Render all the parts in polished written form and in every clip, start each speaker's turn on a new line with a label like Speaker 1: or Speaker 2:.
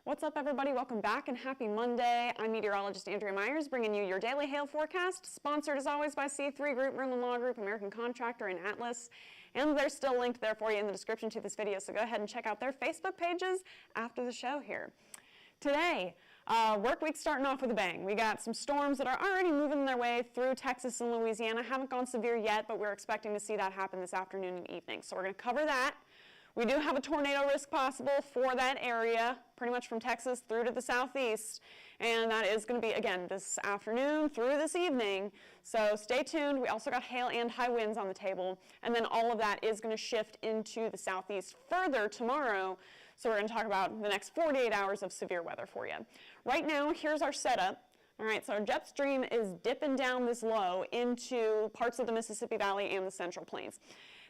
Speaker 1: What's up, everybody? Welcome back and happy Monday. I'm meteorologist Andrea Myers, bringing you your daily hail forecast, sponsored as always by C3 Group, Merlin Law Group, American Contractor, and Atlas. And they're still linked there for you in the description to this video, so go ahead and check out their Facebook pages after the show here. Today, work week starting off with a bang. We got some storms that are already moving their way through Texas and Louisiana. Haven't gone severe yet, but we're expecting to see that happen this afternoon and evening. So we're going to cover that. We do have a tornado risk possible for that area, pretty much from Texas through to the southeast, and that is going to be, again, this afternoon through this evening, so stay tuned. We also got hail and high winds on the table, and then all of that is going to shift into the southeast further tomorrow, so we're going to talk about the next 48 hours of severe weather for you. Right now, here's our setup. All right, so our jet stream is dipping down this low into parts of the Mississippi Valley and the Central Plains.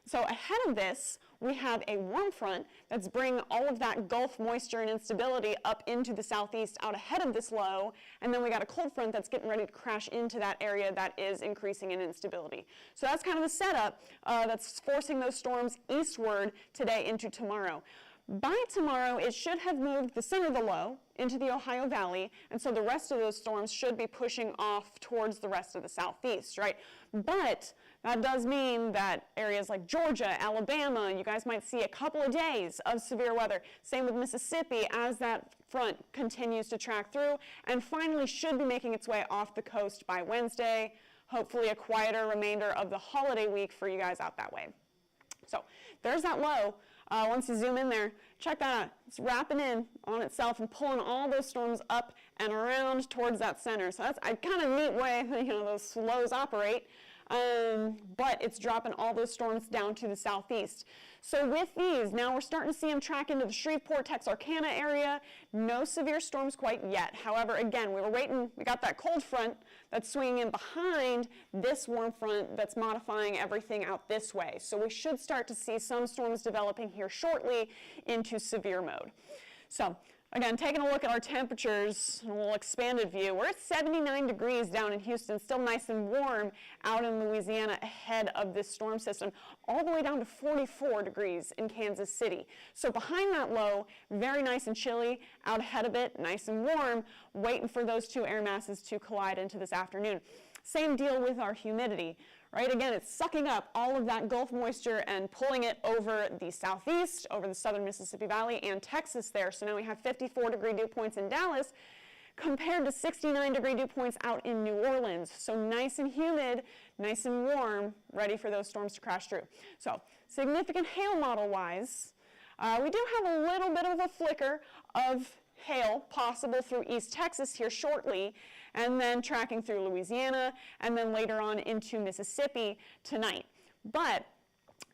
Speaker 1: So ahead of this, we have a warm front that's bringing all of that Gulf moisture and instability up into the southeast out ahead of this low, and then we got a cold front that's getting ready to crash into that area that is increasing in instability. So that's kind of the setup that's forcing those storms eastward today into tomorrow. By tomorrow, it should have moved the center of the low into the Ohio Valley, and so the rest of those storms should be pushing off towards the rest of the southeast, right? But that does mean that areas like Georgia, Alabama, you guys might see a couple of days of severe weather. Same with Mississippi as that front continues to track through, and finally should be making its way off the coast by Wednesday. Hopefully a quieter remainder of the holiday week for you guys out that way. So there's that low. Once you zoom in there, check that out. It's wrapping in on itself and pulling all those storms up and around towards that center. So that's a kind of neat way, those lows operate. But it's dropping all those storms down to the southeast. So with these, now we're starting to see them track into the Shreveport, Texarkana area. No severe storms quite yet. However, again, we got that cold front that's swinging in behind this warm front that's modifying everything out this way. So we should start to see some storms developing here shortly into severe mode. So again, taking a look at our temperatures, a little expanded view, we're at 79 degrees down in Houston, still nice and warm out in Louisiana ahead of this storm system, all the way down to 44 degrees in Kansas City. So behind that low, very nice and chilly, out ahead of it, nice and warm, waiting for those two air masses to collide into this afternoon. Same deal with our humidity. Right, again, it's sucking up all of that Gulf moisture and pulling it over the southeast, over the southern Mississippi Valley and Texas there. So now we have 54-degree dew points in Dallas compared to 69-degree dew points out in New Orleans. So nice and humid, nice and warm, ready for those storms to crash through. So significant hail model-wise, we do have a little bit of a flicker of hail possible through East Texas here shortly, and then tracking through Louisiana, and then later on into Mississippi tonight. But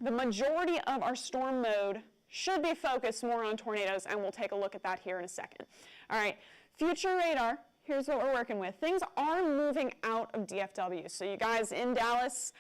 Speaker 1: the majority of our storm mode should be focused more on tornadoes, and we'll take a look at that here in a second. All right, future radar. Here's what we're working with. Things are moving out of DFW. So you guys in Dallas,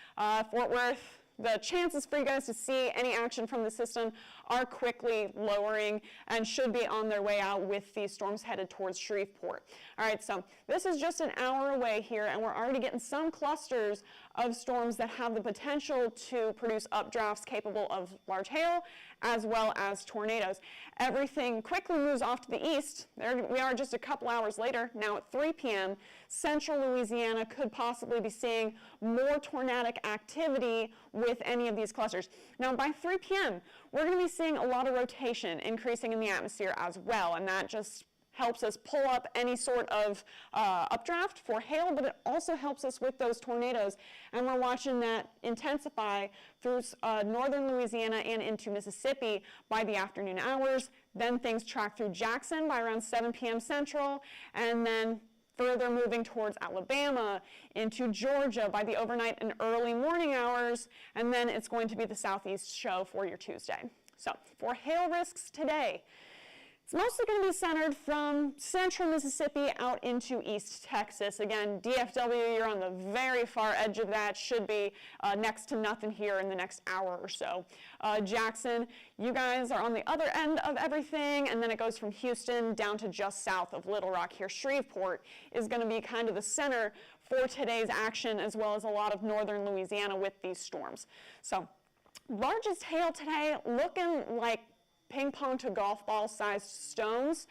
Speaker 1: Fort Worth, the chances for you guys to see any action from the system are quickly lowering and should be on their way out with these storms headed towards Shreveport. All right, so this is just an hour away here, and we're already getting some clusters of storms that have the potential to produce updrafts capable of large hail as well as tornadoes. Everything quickly moves off to the east. There we are just a couple hours later, now at 3 p.m. Central Louisiana could possibly be seeing more tornadic activity with any of these clusters. Now by 3 p.m., we're going to be seeing a lot of rotation increasing in the atmosphere as well, and that just helps us pull up any sort of updraft for hail, but it also helps us with those tornadoes. And we're watching that intensify through northern Louisiana and into Mississippi by the afternoon hours. Then things track through Jackson by around 7 p.m. Central, and then further moving towards Alabama, into Georgia by the overnight and early morning hours, and then it's going to be the southeast show for your Tuesday. So for hail risks today, It's mostly going to be centered from central Mississippi out into East Texas. Again, DFW, you're on the very far edge of that. Should be next to nothing here in the next hour or so. Jackson, you guys are on the other end of everything, and then it goes from Houston down to just south of Little Rock here. Shreveport is going to be kind of the center for today's action, as well as a lot of northern Louisiana with these storms. So, largest hail today, looking like ping pong to golf ball sized stones.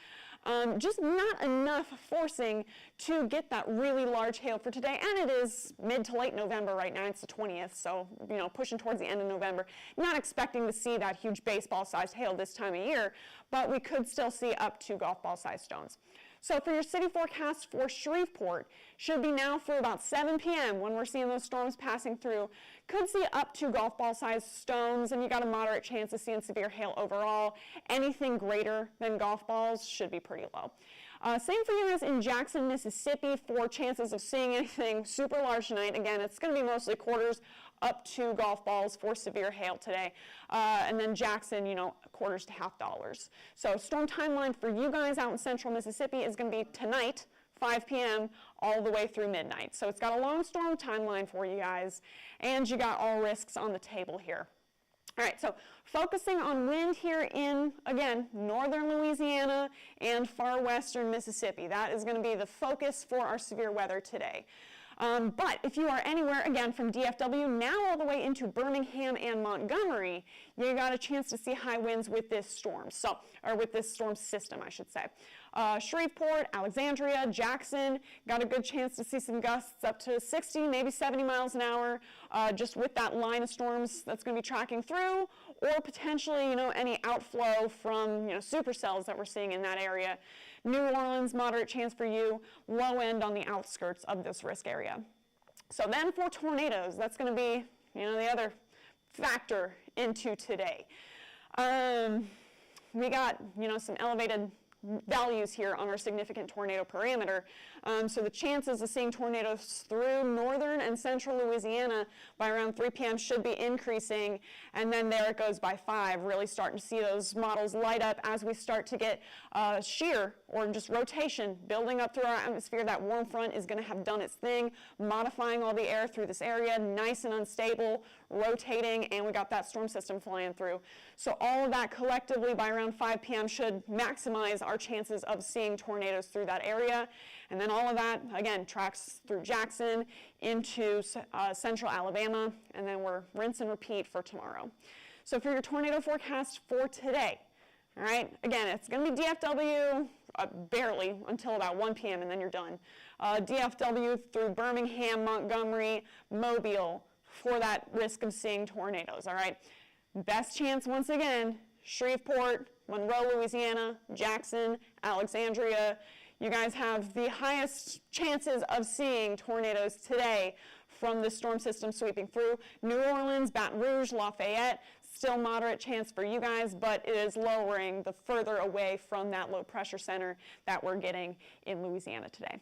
Speaker 1: Just not enough forcing to get that really large hail for today. And it is mid to late November right now. It's the 20th, so, you know, pushing towards the end of November. Not expecting to see that huge baseball sized hail this time of year, but we could still see up to golf ball sized stones. So for your city forecast for Shreveport, should be now for about 7 p.m. when we're seeing those storms passing through. Could see up to golf ball sized stones, and you got a moderate chance of seeing severe hail overall. Anything greater than golf balls should be pretty low. Same for you guys in Jackson, Mississippi, for chances of seeing anything super large tonight. Again, it's going to be mostly quarters up to golf balls for severe hail today. And then Jackson, you know, quarters to half dollars. So storm timeline for you guys out in central Mississippi is going to be tonight, 5 p.m. all the way through midnight. So it's got a long storm timeline for you guys, and you got all risks on the table here. All right, so focusing on wind here in, again, northern Louisiana and far western Mississippi. That is going to be the focus for our severe weather today. But if you are anywhere, again, from DFW now all the way into Birmingham and Montgomery, you got a chance to see high winds with this storm, or with this storm system, I should say. Shreveport, Alexandria, Jackson, got a good chance to see some gusts up to 60, maybe 70 miles an hour, just with that line of storms that's going to be tracking through, or potentially, you know, any outflow from, you know, supercells that we're seeing in that area. New Orleans, moderate chance for you, low end on the outskirts of this risk area. So then for tornadoes, that's going to be, you know, the other factor into today. We got, you know, some elevated values here on our significant tornado parameter. So the chances of seeing tornadoes through northern and central Louisiana by around 3 p.m. should be increasing, and then there it goes by 5, really starting to see those models light up as we start to get shear or just rotation building up through our atmosphere. That warm front is going to have done its thing, modifying all the air through this area, nice and unstable, rotating, and we got that storm system flying through. So all of that collectively by around 5 p.m. should maximize our chances of seeing tornadoes through that area. And then all of that, again, tracks through Jackson into central Alabama, and then we're rinse and repeat for tomorrow. So for your tornado forecast for today, all right, again, it's going to be DFW barely until about 1 p.m. and then you're done. DFW through Birmingham, Montgomery, Mobile for that risk of seeing tornadoes, all right? Best chance, once again, Shreveport, Monroe, Louisiana, Jackson, Alexandria. You guys have the highest chances of seeing tornadoes today from the storm system sweeping through. New Orleans, Baton Rouge, Lafayette, still moderate chance for you guys, but it is lowering the further away from that low pressure center that we're getting in Louisiana today.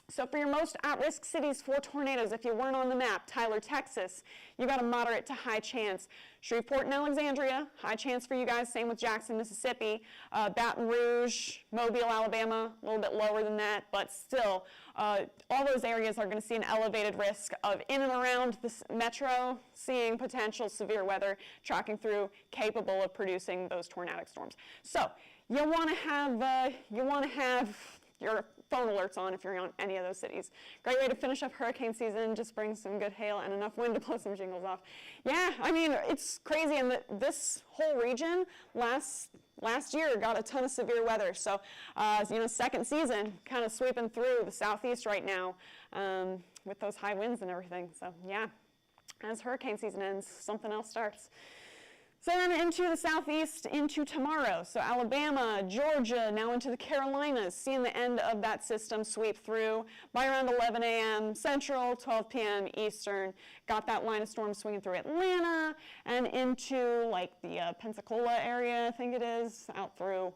Speaker 1: So for your most at-risk cities for tornadoes, if you weren't on the map, Tyler, Texas, you got a moderate to high chance. Shreveport and Alexandria, high chance for you guys, same with Jackson, Mississippi. Baton Rouge, Mobile, Alabama, a little bit lower than that, but still, all those areas are going to see an elevated risk of in and around the metro, seeing potential severe weather tracking through, capable of producing those tornadic storms. So you want to have your phone alerts on if you're on any of those cities. Great way to finish up hurricane season, just bring some good hail and enough wind to blow some jingles off. Yeah, I mean, it's crazy, and this whole region last year got a ton of severe weather. So, you know, second season kind of sweeping through the southeast right now with those high winds and everything. So, yeah, as hurricane season ends, something else starts. So then into the southeast into tomorrow. So Alabama, Georgia, now into the Carolinas, seeing the end of that system sweep through by around 11 a.m. Central, 12 p.m. Eastern. Got that line of storm swinging through Atlanta and into like the Pensacola area, I think it is, out through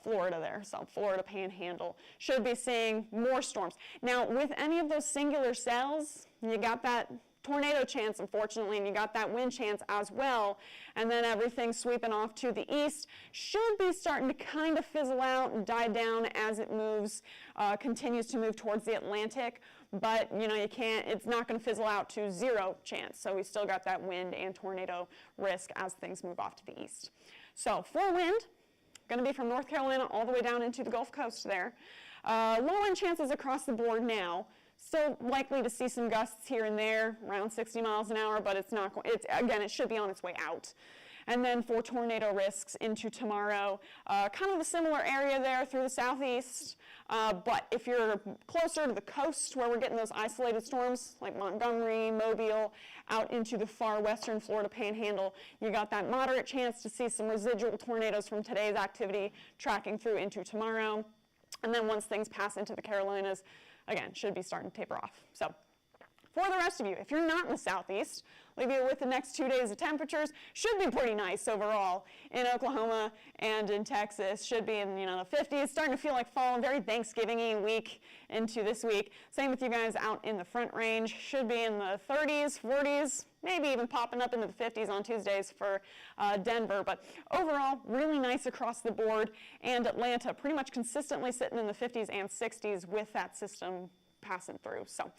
Speaker 1: Florida there. So Florida Panhandle. Should be seeing more storms. Now with any of those singular cells, you got that tornado chance, unfortunately, and you got that wind chance as well. And then everything sweeping off to the east should be starting to kind of fizzle out and die down as it moves, continues to move towards the Atlantic. But, you know, it's not going to fizzle out to zero chance. So we still got that wind and tornado risk as things move off to the east. So for wind, going to be from North Carolina all the way down into the Gulf Coast there. Low wind chances across the board now. Still likely to see some gusts here and there, around 60 miles an hour, but again, it should be on its way out. And then for tornado risks into tomorrow, kind of a similar area there through the southeast. But if you're closer to the coast where we're getting those isolated storms like Montgomery, Mobile, out into the far western Florida panhandle, you got that moderate chance to see some residual tornadoes from today's activity tracking through into tomorrow. And then once things pass into the Carolinas, again, should be starting to taper off. So for the rest of you, if you're not in the southeast, leave you with the next 2 days of temperatures. Should be pretty nice overall in Oklahoma and in Texas. Should be in the 50s, starting to feel like fall, very Thanksgiving-y week into this week. Same with you guys out in the Front Range. Should be in the 30s, 40s, maybe even popping up into the 50s on Tuesdays for Denver. But overall, really nice across the board. And Atlanta pretty much consistently sitting in the 50s and 60s with that system passing through. So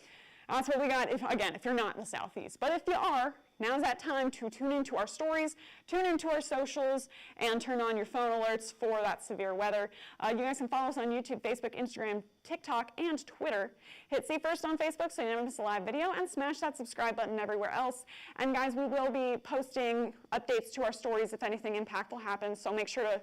Speaker 1: that's what we got, if you're not in the southeast. But if you are, now's that time to tune into our stories, tune into our socials, and turn on your phone alerts for that severe weather. You guys can follow us on YouTube, Facebook, Instagram, TikTok, and Twitter. Hit See First on Facebook so you never miss a live video, and smash that subscribe button everywhere else. And guys, we will be posting updates to our stories if anything impactful happens, so make sure to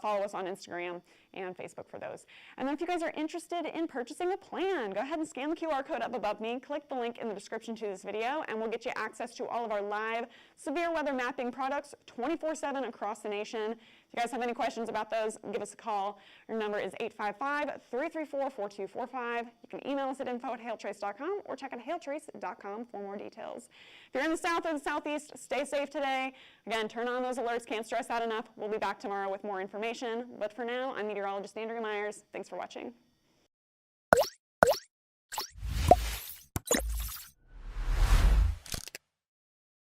Speaker 1: follow us on Instagram and Facebook for those. And then if you guys are interested in purchasing a plan, go ahead and scan the QR code up above me, click the link in the description to this video, and we'll get you access to all of our live severe weather mapping products 24/7 across the nation. If you guys have any questions about those, give us a call. Our number is 855-334-4245. You can email us at info@hailtrace.com or check out hailtrace.com for more details. If you're in the south or the southeast, stay safe today. Again, turn on those alerts. Can't stress that enough. We'll be back tomorrow with more information. But for now, I'm meteorologist Andrea Myers. Thanks for watching.